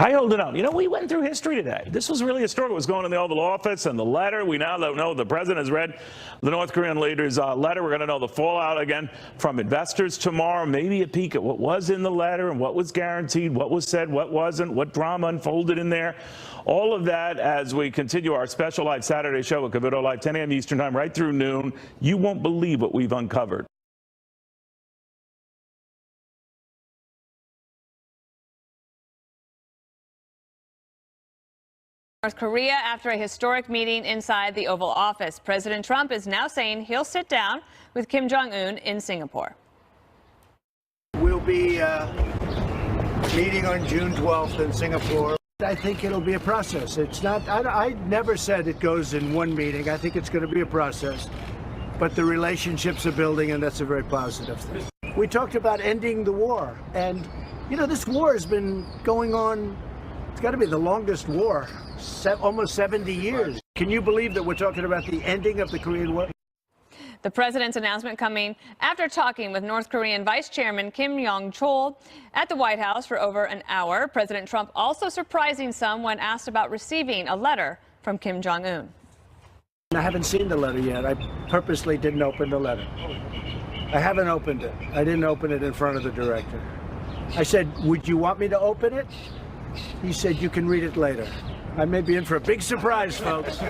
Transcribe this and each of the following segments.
I hold it up. You know, we went through history today. This was really historic. What was going in the Oval Office and the letter. We now know the president has read the North Korean leader's letter. We're going to know the fallout again from investors tomorrow. Maybe a peek at what was in the letter and what was guaranteed, what was said, what wasn't, what drama unfolded in there. All of that as we continue our special live Saturday show at Cavuto Live, 10 a.m. Eastern Time, right through noon. You won't believe what we've uncovered. North Korea after a historic meeting inside the Oval Office. President Trump is now saying he'll sit down with Kim Jong-un in Singapore. We'll be meeting on June 12th in Singapore. I think it'll be a process. It's not, I never said it goes in one meeting. I think it's going to be a process. But the relationships are building, and that's a very positive thing. We talked about ending the war. And, you know, this war has been going on. It's got to be the longest war, almost 70 years. Can you believe that we're talking about the ending of the Korean War? The president's announcement coming after talking with North Korean Vice Chairman Kim Yong-chol at the White House for over an hour. President Trump also surprising some when asked about receiving a letter from Kim Jong-un. I haven't seen the letter yet. I purposely didn't open the letter. I haven't opened it. I didn't open it in front of the director. I said, would you want me to open it? He said, you can read it later. I may be in for a big surprise, folks.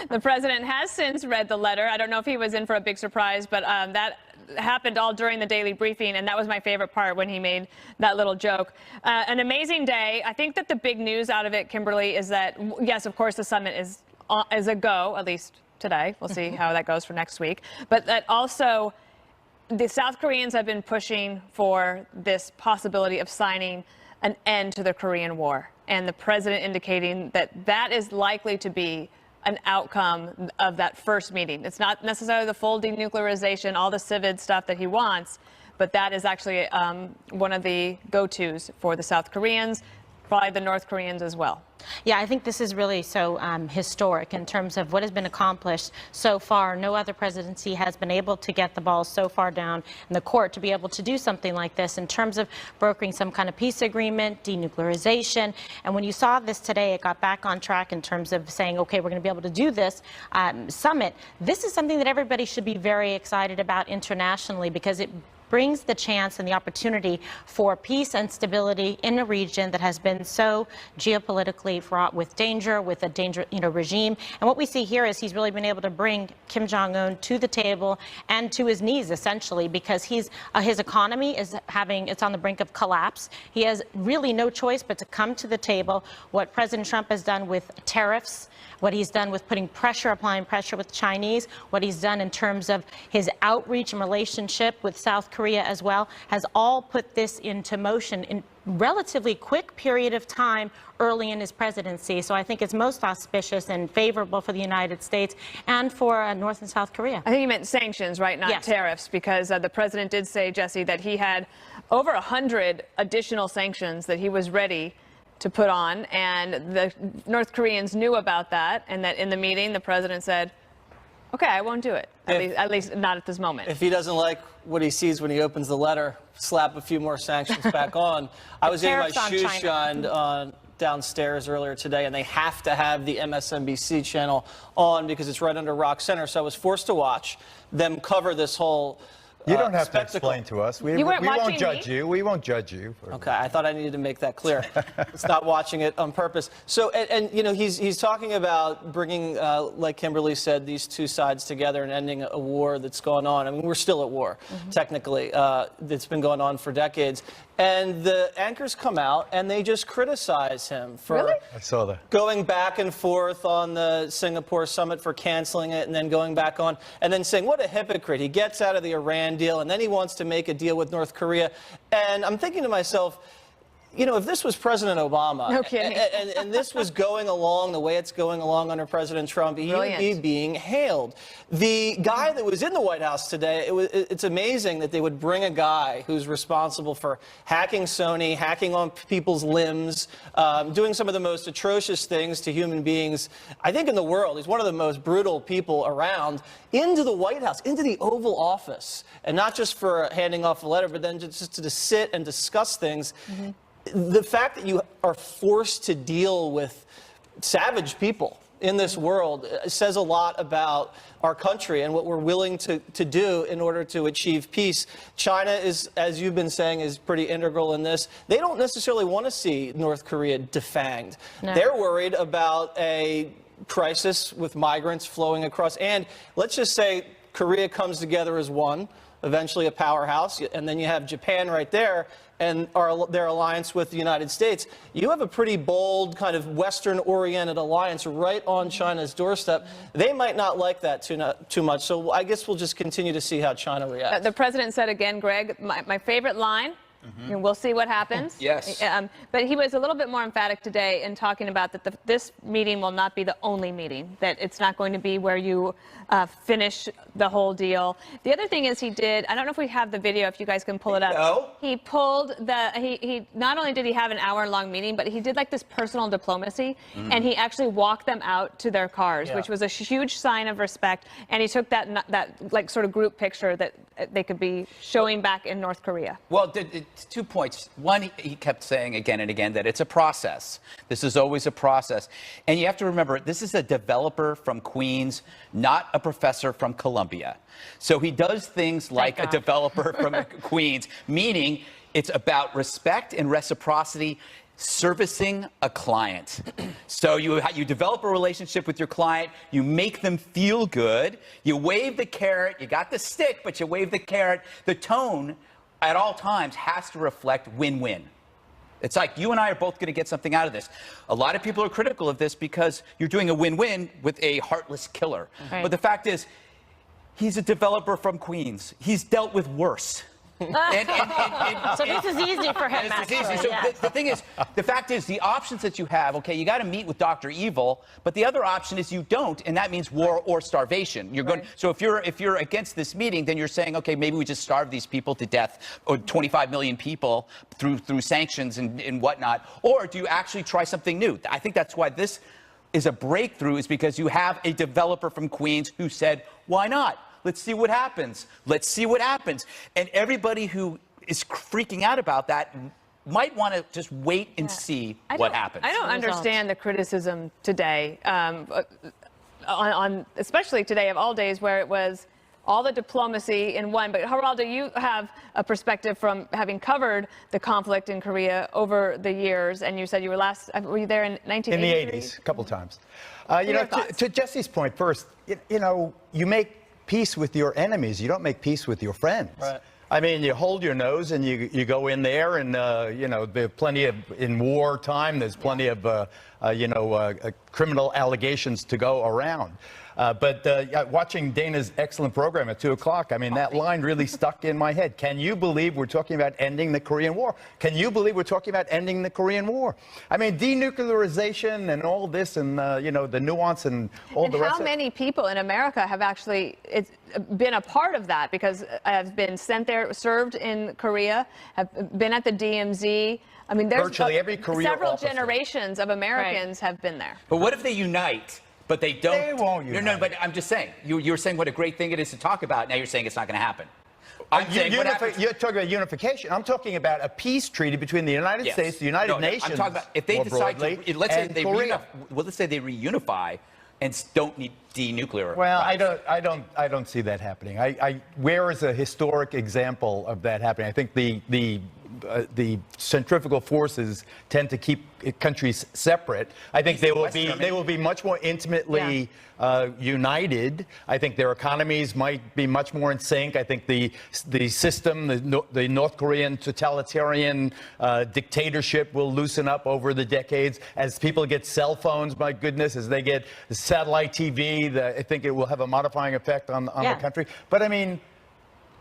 The president has since read the letter. I don't know if he was in for a big surprise, but that happened all during the daily briefing, and that was my favorite part when he made that little joke. An amazing day. I think that the big news out of it, Kimberly, is that, yes, of course, the summit is a go, at least today. We'll see how that goes for next week. But that also, the South Koreans have been pushing for this possibility of signing an end to the Korean War, and the president indicating that that is likely to be an outcome of that first meeting. It's not necessarily the full denuclearization, all the civid stuff that he wants, but that is actually one of the go-tos for the South Koreans, probably the North Koreans as well. Yeah, I think this is really so historic in terms of what has been accomplished so far. No other presidency has been able to get the ball so far down in the court to be able to do something like this in terms of brokering some kind of peace agreement, denuclearization. And when you saw this today, it got back on track in terms of saying, okay, we're going to be able to do this summit. This is something that everybody should be very excited about internationally because it brings the chance and the opportunity for peace and stability in a region that has been so geopolitically fraught with danger, with a regime. And what we see here is he's really been able to bring Kim Jong-un to the table and to his knees, essentially, because his economy is it's on the brink of collapse. He has really no choice but to come to the table. What President Trump has done with tariffs, what he's done with applying pressure with Chinese, what he's done in terms of his outreach and relationship with South Korea as well, has all put this into motion in relatively quick period of time early in his presidency. So I think it's most auspicious and favorable for the United States and for North and South Korea. I think you meant sanctions, right? Not tariffs, because the president did say, Jesse, that he had over 100 additional sanctions that he was ready to put on, and the North Koreans knew about that, and that in the meeting the president said, okay, I won't do it, at least not at this moment. If he doesn't like what he sees when he opens the letter, slap a few more sanctions back on. I was getting my shoes shined on downstairs earlier today, and they have to have the MSNBC channel on because it's right under Rock Center, so I was forced to watch them cover this whole You don't have spectacle. to explain to us. We won't judge you. We won't judge you. Okay, I thought I needed to make that clear. It's not watching it on purpose. So, and you know, he's talking about bringing, like Kimberly said, these two sides together and ending a war that's gone on. I mean, we're still at war, technically. That's been going on for decades. And the anchors come out and they just criticize him for I saw that. Going back and forth on the Singapore summit for canceling it and then going back on and then saying, what a hypocrite. He gets out of the Iran deal and then he wants to make a deal with North Korea. And I'm thinking to myself, you know, if this was President Obama and this was going along the way it's going along under President Trump, he would be being hailed. The guy that was in the White House today, it's amazing that they would bring a guy who's responsible for hacking Sony, hacking on people's limbs, doing some of the most atrocious things to human beings, I think, in the world. He's one of the most brutal people around, into the White House, into the Oval Office, and not just for handing off a letter, but then just to sit and discuss things. the fact that you are forced to deal with savage people in this world says a lot about our country and what we're willing to do in order to achieve peace. China is, as you've been saying, is pretty integral in this. They don't necessarily want to see North Korea defanged. No. They're worried about a crisis with migrants flowing across. And let's just say Korea comes together as one, eventually a powerhouse, and then you have Japan right there and their alliance with the United States. You have a pretty bold, kind of Western-oriented alliance right on China's doorstep. They might not like that too much, so I guess we'll just continue to see how China reacts. The president said again, Greg, my favorite line, and we'll see what happens. Yes. But he was a little bit more emphatic today in talking about that this meeting will not be the only meeting, that it's not going to be where you finish the whole deal. The other thing is he did, I don't know if we have the video, if you guys can pull it up. No. He pulled he not only did he have an hour-long meeting, but he did like this personal diplomacy, and he actually walked them out to their cars, which was a huge sign of respect. And he took that like sort of group picture that they could be showing back in North Korea. Well, 2 points. One, he kept saying again and again that it's a process. This is always a process. And you have to remember, this is a developer from Queens, not a professor from Columbia. So he does things like a developer from Queens, meaning it's about respect and reciprocity, servicing a client. So you develop a relationship with your client, you make them feel good, you wave the carrot, you got the stick, but you wave the carrot. The tone at all times has to reflect win-win. It's like you and I are both going to get something out of this. A lot of people are critical of this because you're doing a win-win with a heartless killer. Right. But the fact is, he's a developer from Queens. He's dealt with worse. So this is easy for him, This is easy. actually. So Yeah. the thing is, the fact is, the options that you have, okay, you got to meet with Dr. Evil, but the other option is you don't, and that means war or starvation. You're going. So if you're against this meeting, then you're saying, okay, maybe we just starve these people to death, or 25 million people through sanctions and whatnot, or do you actually try something new? I think that's why this is a breakthrough, is because you have a developer from Queens who said, why not? Let's see what happens. Let's see what happens. And everybody who is freaking out about that might want to just wait and see what happens. I don't understand the criticism today, on especially today of all days, where it was all the diplomacy in one. But Geraldo, you have a perspective from having covered the conflict in Korea over the years, and you said you were you there in 1983? In the 80s, a couple times. You know, to Jesse's point first, you make peace with your enemies. You don't make peace with your friends. Right. I mean, you hold your nose and you go in there, and there's plenty of, in wartime, there's plenty of criminal allegations to go around. But watching Dana's excellent program at 2 o'clock, I mean, that line really stuck in my head. Can you believe we're talking about ending the Korean War? Can you believe we're talking about ending the Korean War? I mean, denuclearization and all this, and the nuance and all the rest. How many people in America have actually been a part of that, because have been sent there, served in Korea, have been at the DMZ? I mean, there's virtually every career several officer. generations of Americans have been there. But what if they unite? But they don't. They won't unite. No, but I'm just saying. You were saying what a great thing it is to talk about. Now you're saying it's not going to happen. I'm saying what happens. You're talking about unification. I'm talking about a peace treaty between the United States, the United Nations. I'm talking about if they more decide broadly, to. Let's say and they Korea. let's say they reunify and don't need denuclearize. Well, I don't see that happening. Where is a historic example of that happening? I think the centrifugal forces tend to keep countries separate. I think they will be much more intimately united. I think their economies might be much more in sync. I think the system, the North Korean totalitarian dictatorship will loosen up over the decades as people get cell phones. My goodness, as they get satellite TV, I think it will have a modifying effect on the country. But I mean,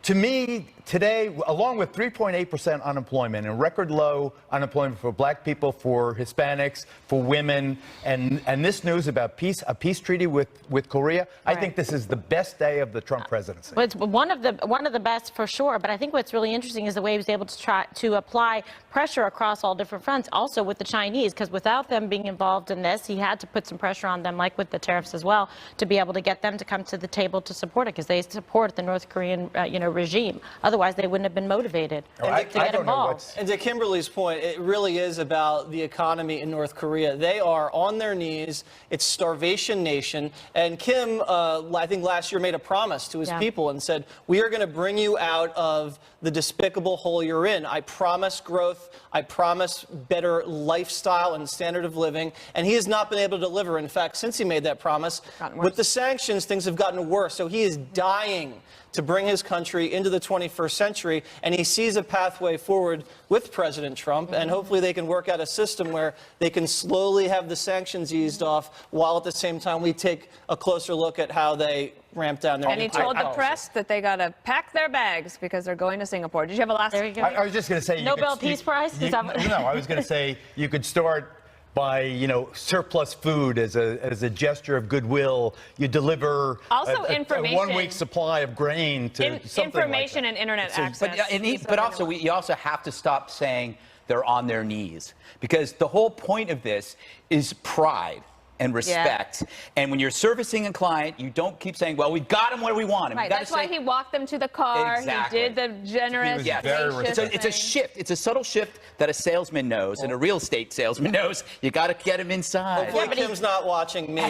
to me, today, along with 3.8% unemployment and record low unemployment for black people, for Hispanics, for women, and this news about a peace treaty with Korea, I think this is the best day of the Trump presidency. Well, it's one of the best for sure. But I think what's really interesting is the way he was able to try to apply pressure across all different fronts, also with the Chinese, because without them being involved in this, he had to put some pressure on them, like with the tariffs as well, to be able to get them to come to the table to support it, because they support the North Korean, regime. Otherwise, they wouldn't have been motivated I to get don't know involved. what's- And to Kimberly's point, it really is about the economy in North Korea. They are on their knees. It's starvation nation. And Kim, I think last year made a promise to his people and said, we are going to bring you out of the despicable hole you're in. I promise growth. I promise better lifestyle and standard of living. And he has not been able to deliver. In fact, since he made that promise, with the sanctions, things have gotten worse. So he is dying to bring his country into the 21st century, and he sees a pathway forward with President Trump, and hopefully they can work out a system where they can slowly have the sanctions eased off, while at the same time we take a closer look at how they ramp down their And he told the press that they got to pack their bags because they're going to Singapore. Did you have a last? There you go. I was just going to say... Nobel Peace Prize? Is that what- No, I was going to say you could start by, surplus food as a gesture of goodwill. You deliver Also a information. 1 week supply of grain to something Information like and internet access. But also, you also have to stop saying they're on their knees, because the whole point of this is pride and respect. And when you're servicing a client, you don't keep saying, well, we got him where we want him. Right, You gotta that's why say- he walked them to the car. Exactly. He did the generous, He was very gracious It's a thing. shift. It's a subtle shift that a salesman knows, and a real estate salesman knows. You got to get him inside. Hopefully Kim's not watching me.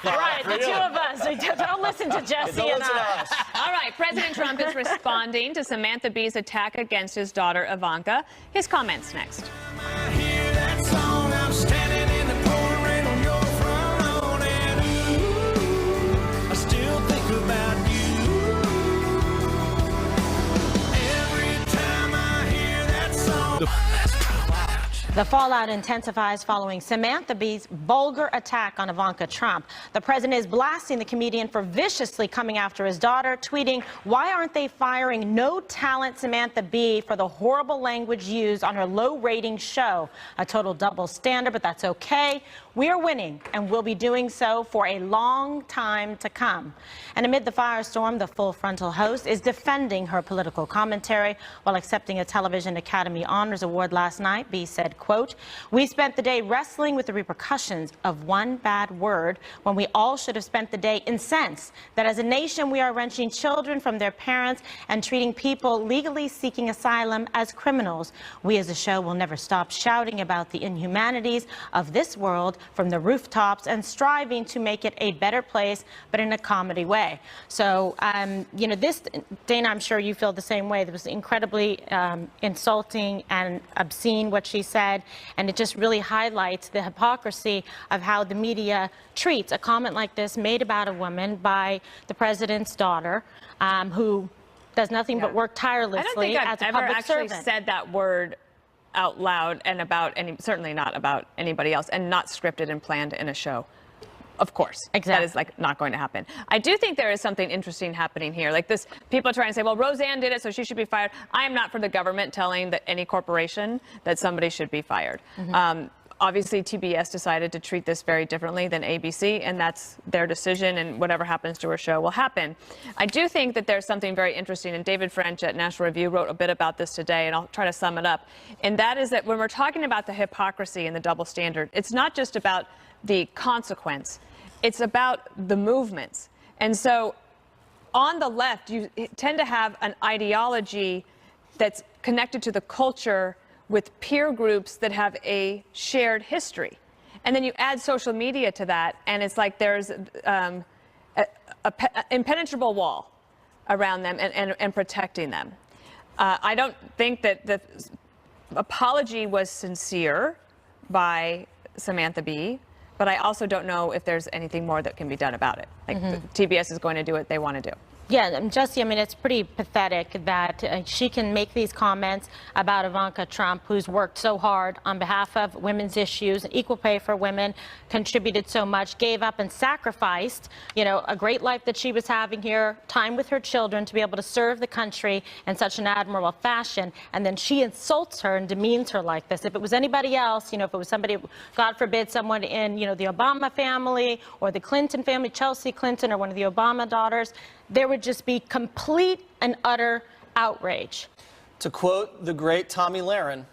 Right, the two of us. Don't listen to Jesse Don't and listen to I. us. All right, President Trump is responding to Samantha Bee's attack against his daughter Ivanka. His comments next. I hear that song, I'm standing in the pouring rain on your front lawn, and ooh, I still think about you. Every time I hear that song. The fallout intensifies following Samantha Bee's vulgar attack on Ivanka Trump. The president is blasting the comedian for viciously coming after his daughter, tweeting, "Why aren't they firing no-talent Samantha Bee for the horrible language used on her low-rating show? A total double standard, but that's okay. We are winning, and we'll be doing so for a long time to come." And amid the firestorm, the Full Frontal host is defending her political commentary while accepting a Television Academy Honors Award last night. Bee said, quote, "We spent the day wrestling with the repercussions of one bad word when we all should have spent the day incensed that as a nation we are wrenching children from their parents and treating people legally seeking asylum as criminals. We as a show will never stop shouting about the inhumanities of this world from the rooftops and striving to make it a better place, but in a comedy way." So, this, Dana, I'm sure you feel the same way. It was incredibly insulting and obscene what she said, and it just really highlights the hypocrisy of how the media treats a comment like this made about a woman by the president's daughter, who does nothing but work I don't tirelessly think as I've a ever public actually servant. said that word out loud and about certainly not about anybody else, and not scripted and planned in a show. Of course. Exactly. That is not going to happen. I do think there is something interesting happening here. Like this, people are trying to say, well, Roseanne did it, so she should be fired. I am not for the government telling any corporation that somebody should be fired. Obviously, TBS decided to treat this very differently than ABC, and that's their decision, and whatever happens to her show will happen. I do think that there's something very interesting, and David French at National Review wrote a bit about this today, and I'll try to sum it up. And that is that when we're talking about the hypocrisy and the double standard, it's not just about the consequence, it's about the movements. And so on the left, you tend to have an ideology that's connected to the culture with peer groups that have a shared history. And then you add social media to that, and it's like there's an impenetrable wall around them and protecting them. I don't think that the apology was sincere by Samantha Bee, but I also don't know if there's anything more that can be done about it. Like TBS is going to do what they want to do. Yeah, Jesse, I mean, it's pretty pathetic that she can make these comments about Ivanka Trump, who's worked so hard on behalf of women's issues, equal pay for women, contributed so much, gave up and sacrificed, a great life that she was having here, time with her children to be able to serve the country in such an admirable fashion. And then she insults her and demeans her like this. If it was anybody else, if it was somebody, God forbid, someone in, the Obama family or the Clinton family, Chelsea Clinton or one of the Obama daughters, there would just be complete and utter outrage. To quote the great Tommy Lahren,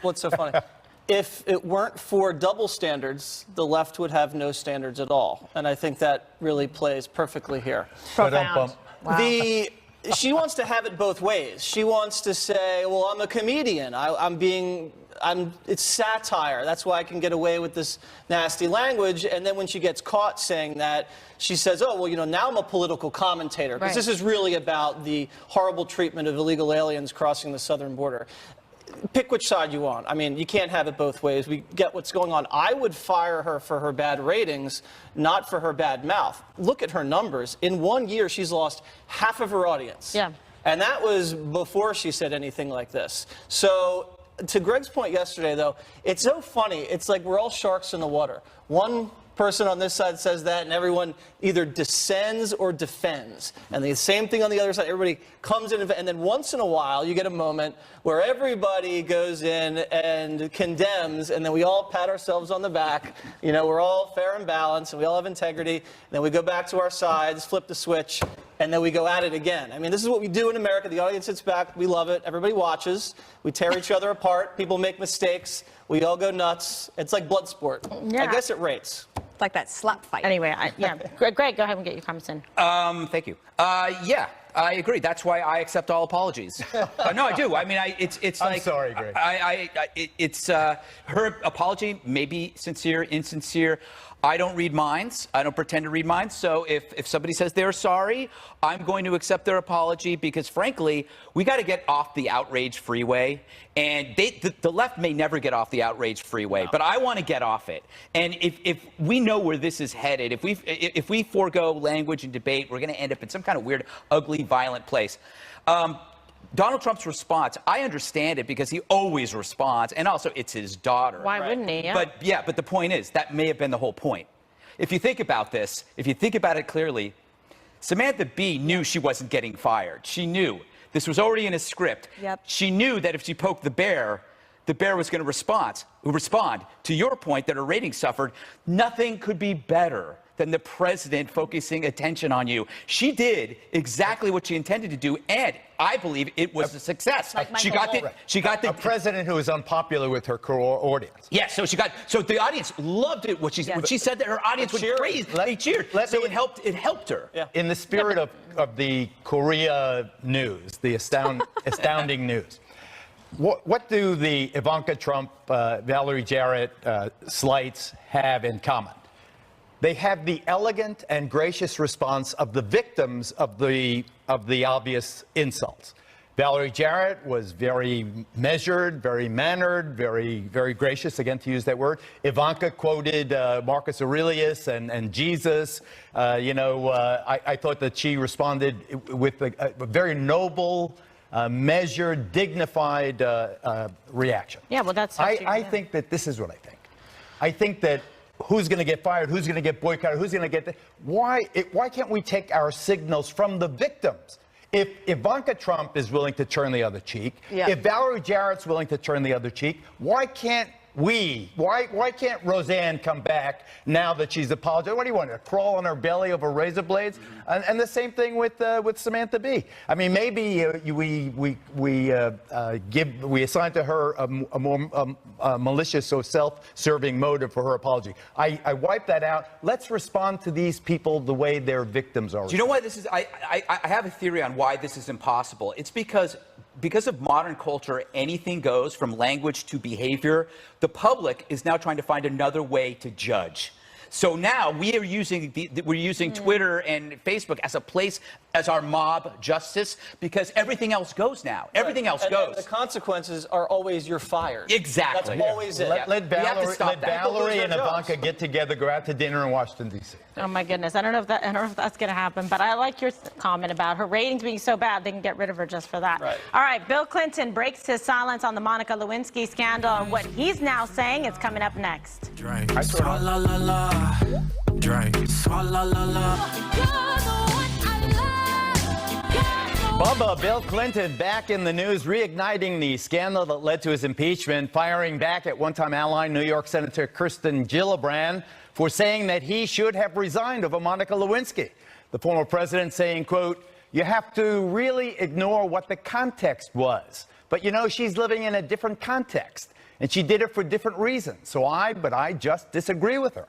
what's so funny? If it weren't for double standards, the left would have no standards at all. And I think that really plays perfectly here. Profound. The she wants to have it both ways. She wants to say, well, I'm a comedian. It's satire. That's why I can get away with this nasty language. And then when she gets caught saying that, she says, oh, well, now I'm a political commentator. Because this is really about the horrible treatment of illegal aliens crossing the southern border. Pick which side you want. I mean, you can't have it both ways. We get what's going on. I would fire her for her bad ratings, not for her bad mouth. Look at her numbers. In 1 year, she's lost half of her audience. Yeah. And that was before she said anything like this. So, to Greg's point yesterday, though, it's so funny. It's like we're all sharks in the water. One person on this side says that, and everyone either descends or defends. And the same thing on the other side. Everybody comes in, and then once in a while, you get a moment where everybody goes in and condemns, and then we all pat ourselves on the back. We're all fair and balanced, and we all have integrity. And then we go back to our sides, flip the switch, and then we go at it again. I mean, this is what we do in America. The audience sits back. We love it. Everybody watches. We tear each other apart. People make mistakes. We all go nuts. It's like blood sport. Yeah. I guess it rates. It's like that slap fight. Anyway, Greg, go ahead and get your comments in. Thank you. Yeah, I agree. That's why I accept all apologies. No, I do. I mean, it's I'm like. sorry, Greg. It's her apology, maybe sincere, insincere. I don't read minds. I don't pretend to read minds. So if somebody says they're sorry, I'm going to accept their apology because, frankly, we got to get off the outrage freeway. And the left may never get off the outrage freeway, but I want to get off it. And if we know where this is headed, if we forego language and debate, we're going to end up in some kind of weird, ugly, violent place. Donald Trump's response, I understand it because he always responds, and also it's his daughter. Why wouldn't he? Yeah. But the point is, that may have been the whole point. If you think about this, if you think about it clearly, Samantha Bee knew she wasn't getting fired. She knew. This was already in his script. Yep. She knew that if she poked the bear was going to respond. To your point that her ratings suffered, nothing could be better than the president focusing attention on you. She did exactly what she intended to do, and I believe it was a success. She got the a president who is unpopular with her core audience. Yeah, so the audience loved it when she said that her audience would praise. They cheered. It helped her. Yeah. In the spirit of the Korea news, the astounding news. What do the Ivanka Trump, Valerie Jarrett slights have in common? They have the elegant and gracious response of the victims of the obvious insults. Valerie Jarrett was very measured, very mannered, very, very gracious, again, to use that word. Ivanka quoted Marcus Aurelius and Jesus. I thought that she responded with a very noble, measured, dignified reaction. Yeah, well, that's. I think that this is what I think. I think that who's going to get fired, who's going to get boycotted, who's going to get... Why can't we take our signals from the victims? If Ivanka Trump is willing to turn the other cheek, if Valerie Jarrett's willing to turn the other cheek, why can't why can't Roseanne come back now that she's apologized? What do you want, to crawl on her belly over razor blades? And the same thing with Samantha Bee. I mean, maybe we assign to her a more malicious or self-serving motive for her apology. I wipe that out. Let's respond to these people the way their victims are. Do you know why this is? I have a theory on why this is impossible. It's because of modern culture, anything goes from language to behavior. The public is now trying to find another way to judge. So now we're using Twitter and Facebook as a place, as our mob justice, because everything else goes now. Everything else goes. And the consequences are always you're fired. Exactly. That's always it. Let Valerie and Ivanka get together, go out to dinner in Washington, D.C. Oh my goodness, I don't know if that's going to happen, but I like your comment about her ratings being so bad they can get rid of her just for that. Right. All right, Bill Clinton breaks his silence on the Monica Lewinsky scandal, and what he's now saying is coming up next. Drink. Swalla la la. Drink. Swalla la la. Bubba, Bill Clinton back in the news, reigniting the scandal that led to his impeachment, firing back at one-time ally New York Senator Kirsten Gillibrand for saying that he should have resigned over Monica Lewinsky. The former president saying, quote, "You have to really ignore what the context was. But, you know, she's living in a different context, and she did it for different reasons. But I just disagree with her."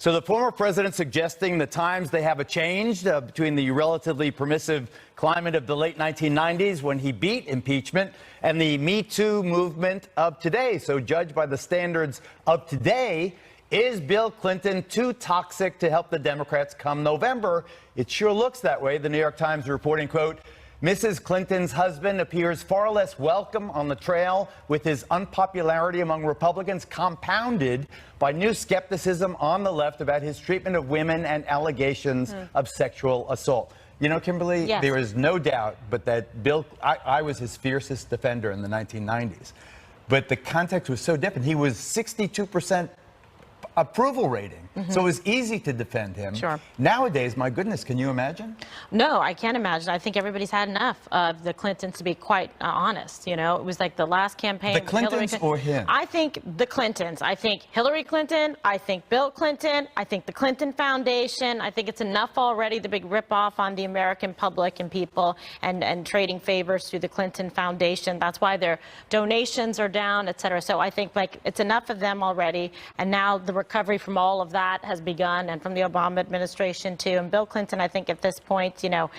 So the former president suggesting the times they have changed between the relatively permissive climate of the late 1990s when he beat impeachment and the Me Too movement of today. So judged by the standards of today, is Bill Clinton too toxic to help the Democrats come November? It sure looks that way. The New York Times reporting, quote, Mrs. Clinton's husband appears far less welcome on the trail, with his unpopularity among Republicans compounded by new skepticism on the left about his treatment of women and allegations of sexual assault. You know, Kimberly, Yes. there is no doubt but that Bill, I was his fiercest defender in the 1990s. But the context was so different. He was 62% approval rating. So it was easy to defend him. Sure. Nowadays, my goodness, can you imagine? No, I can't imagine. I think everybody's had enough of the Clintons, to be quite honest. You know, it was like the last campaign. The with Hillary Clintons Clinton. or him? I think the Clintons. I think Hillary Clinton. I think Bill Clinton. I think the Clinton Foundation. I think it's enough already, the big ripoff on the American public and people and trading favors through the Clinton Foundation. That's why their donations are down, et cetera. So I think like it's enough of them already. And now the recovery from all of that has begun, and from the Obama administration too. And Bill Clinton, I think at this point, you know,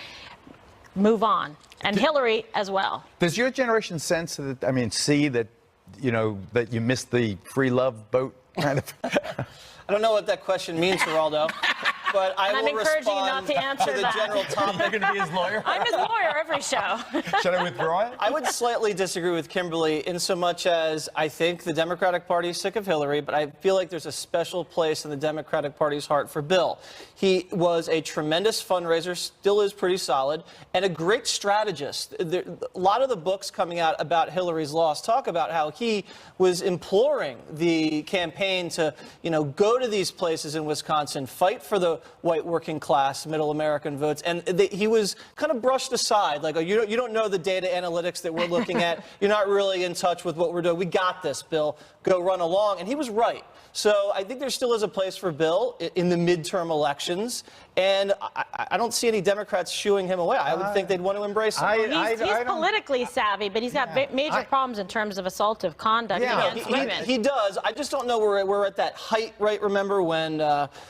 move on. And Hillary as well. Does your generation sense that, I mean, see that, you know, that you missed the free love boat kind of? I don't know what that question means, Geraldo, but I And I'm will encouraging you respond not to answer the that. general topic. You're going to be his lawyer? I'm his lawyer every show. Should I withdraw it? I would slightly disagree with Kimberly in so much as I think the Democratic Party is sick of Hillary, but I feel like there's a special place in the Democratic Party's heart for Bill. He was a tremendous fundraiser, still is pretty solid, and a great strategist. A lot of the books coming out about Hillary's loss talk about how he was imploring the campaign to, you know, go to these places in Wisconsin, fight for the white working class, middle American votes, and he was kind of brushed aside, like, oh, you don't know the data analytics that we're looking at. You're not really in touch with what we're doing. We got this, Bill. Go run along. And he was right. So I think there still is a place for Bill in the midterm elections, and I don't see any Democrats shooing him away. I would think they'd want to embrace him. He's politically savvy, but he's got major problems in terms of assaultive conduct against women. He does. I just don't know where we're at that height, right? Remember when,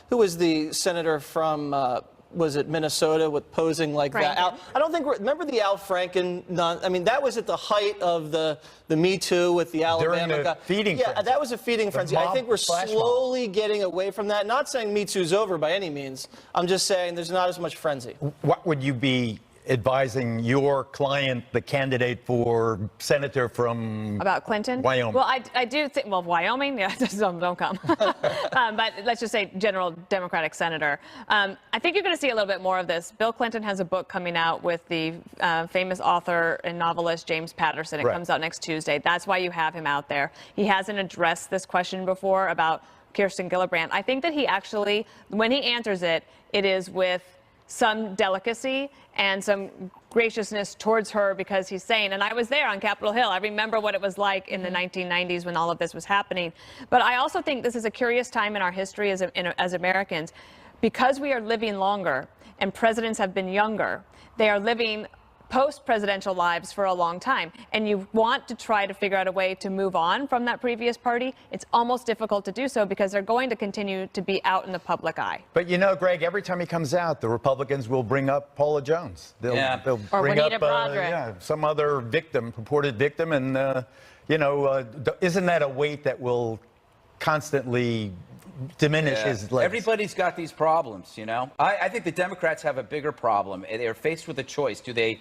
who was the senator from, was it Minnesota, with posing like that? I don't think remember the Al Franken, I mean, that was at the height of the Me Too with the Alabama During guy. the feeding Yeah, frenzy. that was a feeding frenzy. I think we're slowly getting away from that. Not saying Me Too's over by any means. I'm just saying there's not as much frenzy. What would you be advising your client, the candidate for senator from About Clinton? Wyoming? Well, I do think, well, Wyoming, yeah, don't come. But let's just say general Democratic senator. I think you're going to see a little bit more of this. Bill Clinton has a book coming out with the famous author and novelist James Patterson. It comes out next Tuesday. That's why you have him out there. He hasn't addressed this question before about Kirsten Gillibrand. I think that he actually, when he answers it, it is with some delicacy and some graciousness towards her, because he's saying, and I was there on Capitol Hill, I remember what it was like in the 1990s when all of this was happening. But I also think this is a curious time in our history as Americans, because we are living longer and presidents have been younger. They are living post-presidential lives for a long time, and you want to try to figure out a way to move on from that previous party. It's almost difficult to do so because they're going to continue to be out in the public eye. But you know, Greg, every time he comes out, the Republicans will bring up Paula Jones. They'll Or bring Juanita up Broaddrick. some other victim, purported victim, and you know, isn't that a weight that will constantly diminish his legs? Everybody's got these problems, you know. I think the Democrats have a bigger problem. They're faced with a choice. Do they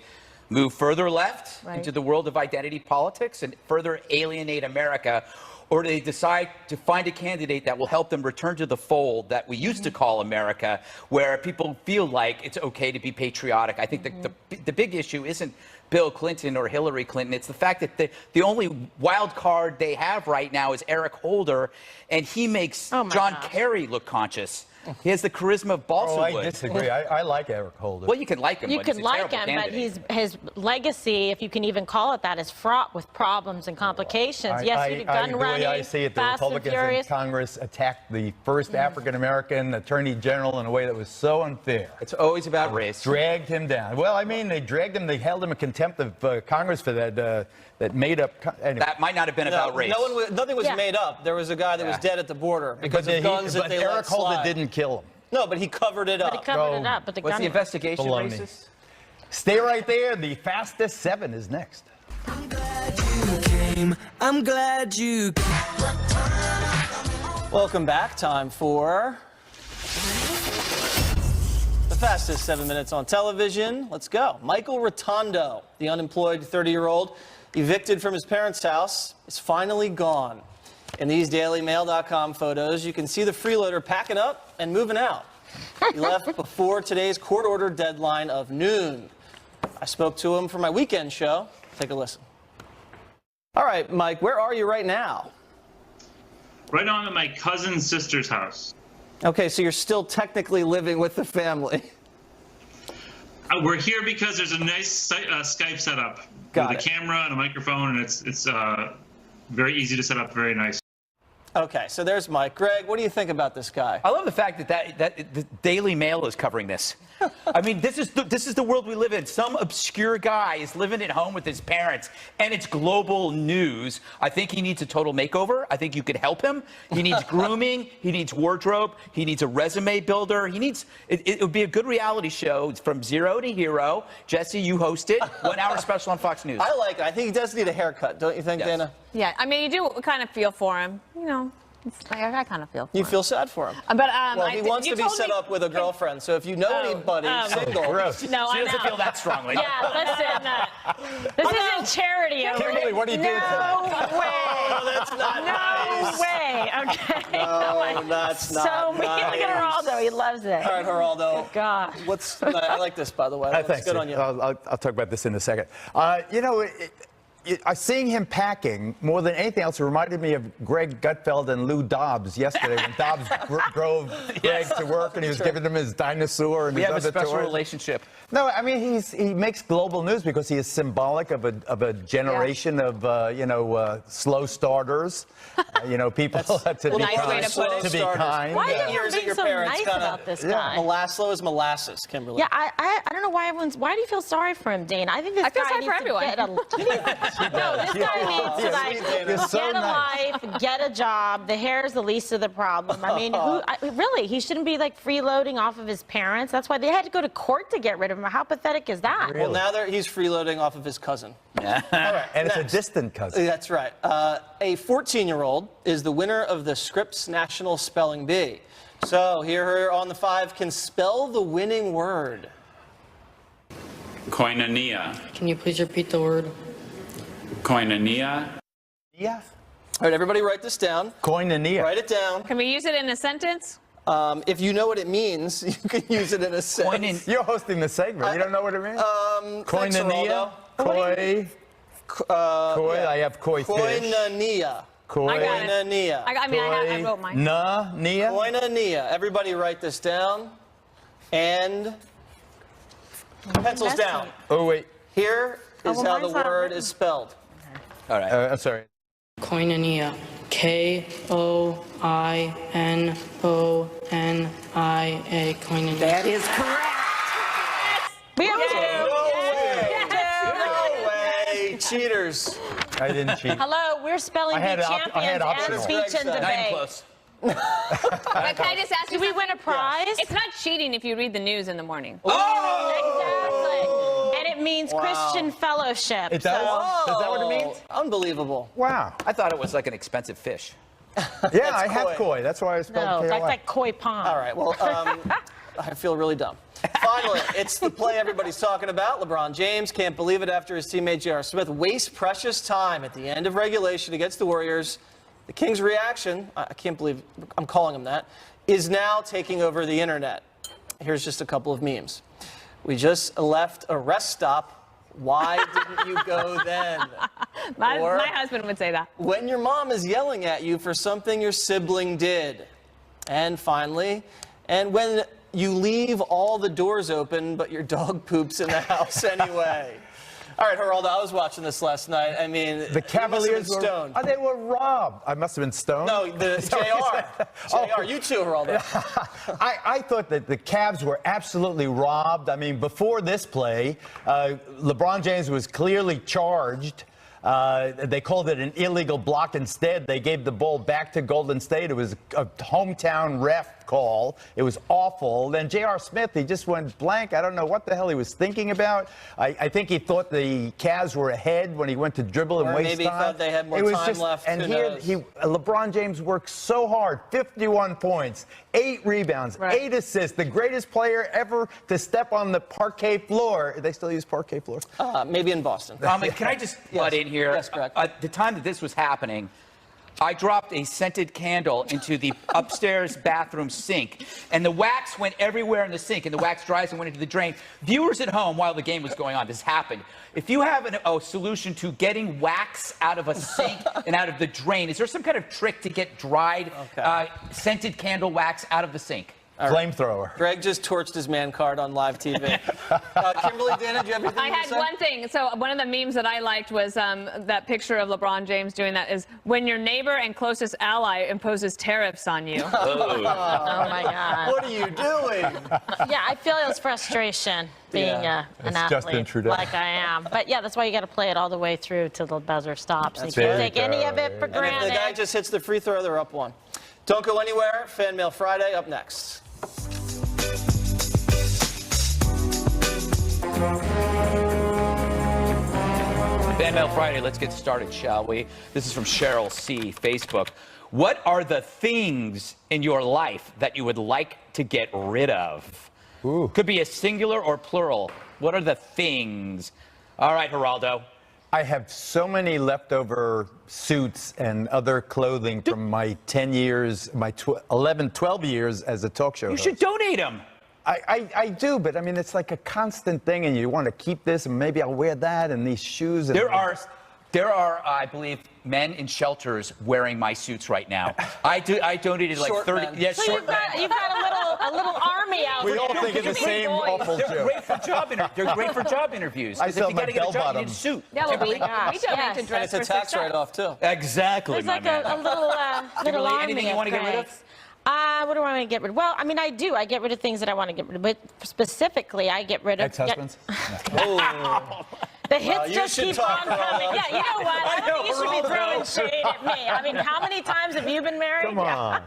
move further left into the world of identity politics and further alienate America, or do they decide to find a candidate that will help them return to the fold that we used to call America, where people feel like it's okay to be patriotic? I think the big issue isn't Bill Clinton or Hillary Clinton. It's the fact that the only wild card they have right now is Eric Holder, and he makes John Kerry look conscious. He has the charisma of balsa Oh, I wood. disagree. I like Eric Holder. Well, you can like him. You but could he's a like terrible him, but candidate. his legacy, if you can even call it that, is fraught with problems and complications. Yes, he did gun the running, way I see it, the Fast and Republicans in Furious. Congress attacked the first African-American attorney general in a way that was so unfair. It's always about race. Dragged him down. Well, I mean, they dragged him. They held him in contempt of Congress for that made-up. Anyway. That might not have been about race. Nothing was Yeah. made up. There was a guy that was Yeah. dead at the border because But of guns that but they Eric let Holder slide. didn't kill him. No, but he covered it But he up. covered it up. But the Was gun. the investigation Baloney. racist? Stay right there. The Fastest 7 is next. I'm glad you Welcome back. Time for the fastest 7 minutes on television. Let's go. Michael Rotondo, the unemployed 30-year-old evicted from his parents' house, is finally gone. In these DailyMail.com photos, you can see the freeloader packing up and moving out. He left before today's court-ordered deadline of noon. I spoke to him for my weekend show. Take a listen. All right, Mike, where are you right now? Right on at my cousin's sister's house. Okay, so you're still technically living with the family. We're here because there's a nice Skype setup Got with it. a camera and a microphone, and it's very easy to set up, very nice. Okay, so there's Mike. Greg, what do you think about this guy? I love the fact that the Daily Mail is covering this. I mean, this is the world we live in. Some obscure guy is living at home with his parents, and it's global news. I think he needs a total makeover. I think you could help him. He needs grooming. He needs wardrobe. He needs a resume builder. He needs. It would be a good reality show. It's from zero to hero. Jesse, you host it. 1 hour special on Fox News. I like it. I think he does need a haircut, don't you think, Yes. Dana? Yeah, I mean, you do kind of feel for him. You know, I kind of feel for You him. feel sad for him. But Well, he wants to be set up with a girlfriend, so if you know anybody single, Gross. No, She I doesn't know. feel that strongly. Yeah, listen, this isn't charity over Kimberly, here. what are you doing No tonight? way. that's not No nice. way. Okay. No, that's so not mean. Look at nice. Geraldo. He loves it. All right, Geraldo. God. I like this, by the way. Looks Thanks. good on you. I'll talk about this in a second. You know, seeing him packing more than anything else, it reminded me of Greg Gutfeld and Lou Dobbs yesterday when Dobbs drove Greg to work and he was giving him his dinosaur and We his have a other special toys. relationship. No, I mean he makes global news because he is symbolic of a generation of slow starters. People to be nice way kind. to put it. To be Starters. kind. Why Yeah. are Years you at being your so parents, nice kinda- about this guy? Molaslo is molasses, Kimberly. Yeah, I don't know why why do you feel sorry for him, Dane? I think this I feel guy sorry needs for everyone. to get no, this guy needs to like You're so get a nice. life, get a job. The hair is the least of the problem. I mean, really, he shouldn't be like freeloading off of his parents. That's why they had to go to court to get rid of him. How pathetic is that? Well, now he's freeloading off of his cousin. All right, And it's a next. distant cousin. That's right. A 14-year-old is the winner of the Scripps National Spelling Bee. So here on the 5 can spell the winning word. Koinonia. Can you please repeat the word? Koinonia. Yeah. All right, everybody write this down. Koinonia. Write it down. Can we use it in a sentence? If you know what it means, you can use it in a sentence. You're hosting the segment. You don't know what it means? Thanks, Koinonia. Geraldo. Koi. I have koi fish. Koinonia. Koi. I got it. Koinonia. I wrote mine. Nia. Koinonia. Everybody write this down. And pencils down. Oh, wait. Here is well, how the mine's not word written. is spelled. All right. I'm sorry. Koinonia. Koinonia. Koinonia. That is correct. We have No way. Cheaters. I didn't cheat. Hello, we're spelling I had bee op- I had champions and optional. speech and Not even Not even debate. close. But can I just ask you Did we win a prize? It's not cheating if you read the news in the morning. Exactly. And it means Christian fellowship. Is that, so- is that what it means? Unbelievable. Wow. I thought it was like an expensive fish. Yeah, I have koi. koi. That's why I spelled No, KOI. that's like koi pond. All right, well, I feel really dumb. Finally, it's the play everybody's talking about. LeBron James can't believe it after his teammate J.R. Smith wastes precious time at the end of regulation against the Warriors. The Kings' reaction, I can't believe I'm calling him that, is now taking over the internet. Here's just a couple of memes. We just left a rest stop. Why didn't you go then? My Or- husband would say that. When your mom is yelling at you for something your sibling did. And finally, And when you leave all the doors open, but your dog poops in the house anyway. All right, Geraldo, I was watching this last night. I mean, The Cavaliers were stoned. they were robbed. I must have been stoned. No, the JR. JR, you too, Geraldo. I thought that the Cavs were absolutely robbed. I mean, before this play, LeBron James was clearly charged. They called it an illegal block. Instead, they gave the ball back to Golden State. It was a hometown ref call. It was awful. Then J.R. Smith, he just went blank. I don't know what the hell he was thinking about. I think he thought the Cavs were ahead when he went to dribble and Or waste maybe he time. thought they had more It was time left. And Who here, knows? LeBron James worked so hard. 51 points, 8 rebounds, 8 assists. The greatest player ever to step on the parquet floor. They still use parquet floors? Maybe in Boston. Can I just butt in here? Yes, correct. At the time that this was happening, I dropped a scented candle into the upstairs bathroom sink, and the wax went everywhere in the sink, and the wax dries and went into the drain. Viewers at home, while the game was going on, this happened. If you have a solution to getting wax out of a sink and out of the drain, is there some kind of trick to get dried scented candle wax out of the sink? Flamethrower. Greg just torched his man card on live TV. Kimberly, Dana, do you have anything I to had say? one thing. So one of the memes that I liked was that picture of LeBron James doing that is when your neighbor and closest ally imposes tariffs on you. Oh my God. What are you doing? Yeah, I feel his frustration being an It's athlete Justin Trudeau. like I am. But yeah, that's why you got to play it all the way through till the buzzer stops. That's You can't right. take any of it for And if granted. the guy just hits the free throw, they're up 1. Don't go anywhere. Fan Mail Friday up next. Fan Mail Friday, let's get started, shall we? This is from Cheryl C., Facebook. What are the things in your life that you would like to get rid of? Could be a singular or plural. What are the things? All right, Geraldo. I have so many leftover suits and other clothing from my 10 years, my 11, 12 years as a talk show You host. should donate them. I do, but I mean, it's like a constant thing, and you want to keep this, and maybe I'll wear that, and these shoes. And There are, I believe, men in shelters wearing my suits right now. I donated like Short 30. men. Yeah, So short you've got a little army out We there. all think of the same awful They're joke. great for job they're great for job interviews. I 'Cause sell if you my gotta get a job, you need a bell-bottoms. suit. Yeah, well, we gosh, donate yes. to And Dress it's a for tax Success. write-off, too. Exactly, There's my like man. a little Kimberly, army anything you of want to get rid of? Gregs. What do I want to get rid of? Well, I mean, I do. I get rid of things that I want to get rid of. But specifically, I get rid of... Ex-husbands? The hits you just should keep talk, on coming. Geraldo. Yeah, you know what? I don't think you should be throwing shade at me. I mean, how many times have you been married? Come on.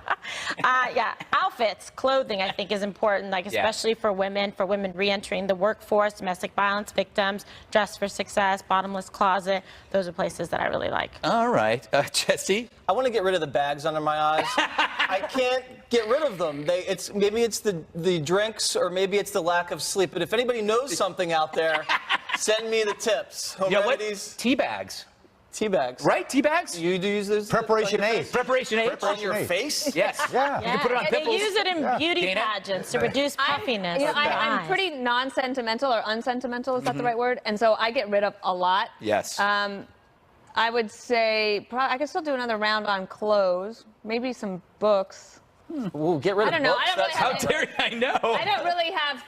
Yeah, outfits, clothing, I think is important, like especially for women re-entering the workforce, domestic violence victims, Dress for Success, Bottomless Closet. Those are places that I really like. All right. Jesse? I want to get rid of the bags under my eyes. I can't get rid of them. Maybe it's the drinks, or maybe it's the lack of sleep. But if anybody knows something out there, send me the tips. Home Yeah, what? remedies, Tea bags. tea bags. Right? Tea bags? You do use those Preparation on your H. face? Preparation H? On your face? Yes. Yeah. You can put it on Yeah, pimples. they use it in beauty Dana? pageants to reduce puffiness. You know, of the I'm eyes. pretty non-sentimental or unsentimental, is that the right word? And so I get rid of a lot. Yes. I would say I could still do another round on clothes, maybe some books. Ooh, get rid I of don't know. books. I don't really That's have How dare you? I know. I don't really have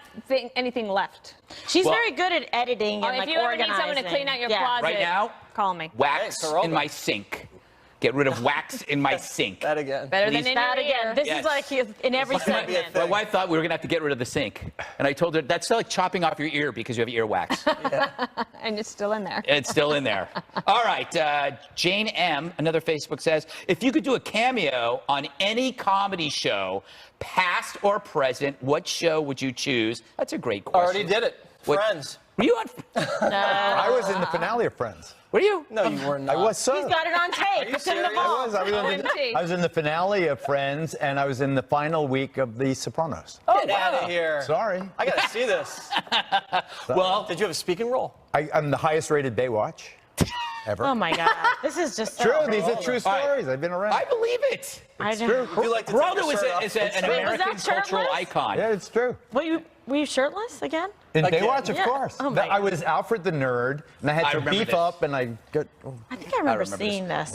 anything left. She's Well- very good at editing and If like you ever organizing. need someone to clean out your Yeah. closet, Right now? call me. Wax Hey, Geraldo. in my sink. Get rid of wax in my sink. that again. Better Please. than in That your again. ear. This Yes. is like in every This might be a segment. thing. My wife thought we were going to have to get rid of the sink. And I told her, that's like chopping off your ear because you have earwax. And it's still in there. It's still in there. All right. Jane M., another Facebook says, if you could do a cameo on any comedy show, past or present, what show would you choose? That's a great question. Already did it. What- Friends. Were you on? I was in the finale of Friends. Were you? No, you were not. I was so. He's got it on tape. It's in the serious? vault. I was in the finale of Friends, and I was in the final week of The Sopranos. Get out of here. Sorry. I got to see this. Well, Did you have a speaking role? I'm the highest rated Baywatch ever. Oh my God. This is just True. so These are true All right. stories. I've been around. I believe it. I It's don't- true. Would you like to take Geraldo your is, shirt off? an Wait, was American that cultural shirtless? icon. Yeah, it's true. Were you shirtless again? In Again. Baywatch, of Yeah. course. Oh my I was Alfred the nerd, and I had I to remember beef this. up, and I got. I think I remember remember seeing this.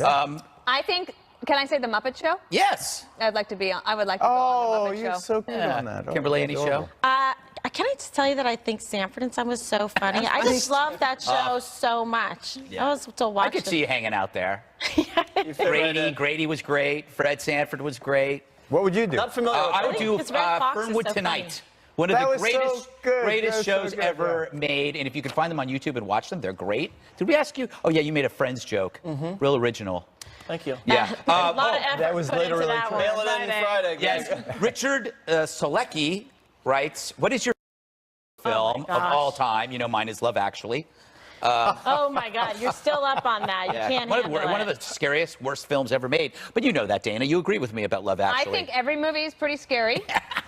I think Can I say The Muppet Show? Yes. I'd like to be on. I would like to go on The Muppet you're Show. so good on that. Oh, Kimberly, any that's show? adorable. Can I just tell you that I think Sanford and Son was so funny? I just love that show so much. I was to watch I could it. see you hanging out there. You fit right in. Grady was great. Fred Sanford was great. What would you do? Not familiar with I would that. do It's Red Fox is Fernwood so Tonight. funny. One of That the was so good. greatest That was so shows good, ever made. And if you can find them on YouTube and watch them, they're great. Did we ask you? Oh, yeah, you made a Friends joke. Real original. Thank you. Yeah. A lot of effort that was put into literally that true. one. Mail it in Friday. Yes. Richard Solecki writes, what is your film of gosh. all time? You know, mine is Love Actually. Oh my God, you're still up on that. You can't handle it. One of the scariest, worst films ever made. But you know that, Dana. You agree with me about Love I Actually. think every movie is pretty scary,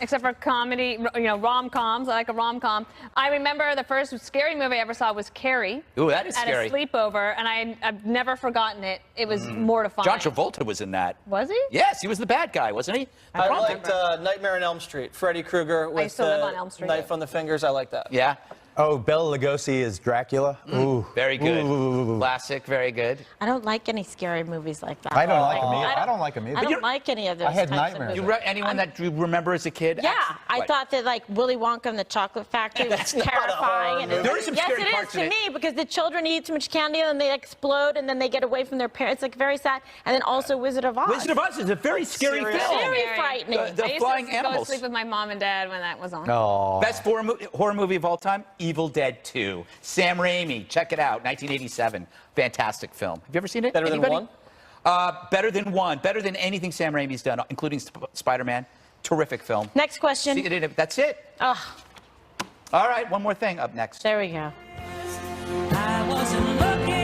except for comedy, rom-coms. I like a rom-com. I remember the first scary movie I ever saw was Carrie. Ooh, that is at scary. a sleepover, and I've never forgotten it. It was mortifying. John Travolta was in that. Was he? Yes, he was the bad guy, wasn't he? I liked Nightmare on Elm Street. Freddy Krueger with used to live the on Elm Street. knife on the fingers. I like that. Yeah. Oh, Bela Lugosi as Dracula. Ooh. Very good. Ooh. Classic, very good. I don't like any scary movies like that. I don't like him either. I don't like him either. I don't like any of those I had types nightmares. of movies. Anyone that you remember as a kid? Yeah, I What? thought that like Willy Wonka and the Chocolate Factory was That's not a horror terrifying. movie. There are some yes, scary it is parts to in it. me because the children eat too much candy and then they explode and then they get away from their parents. It's like very sad. And then also Wizard of Oz. Wizard of Oz is a very scary Serious. film. Very frightening. The I used flying to go to animals. sleep with my mom and dad when that was on. Oh. Best horror movie of all time, Evil Dead 2. Sam Raimi, check it out, 1987. Fantastic film. Have you ever seen it? Better than Anybody? one? Better than one. Better than anything Sam Raimi's done, including Spider-Man. Terrific film. Next question. That's it. Oh, All right, one more thing up next. there we go. I wasn't looking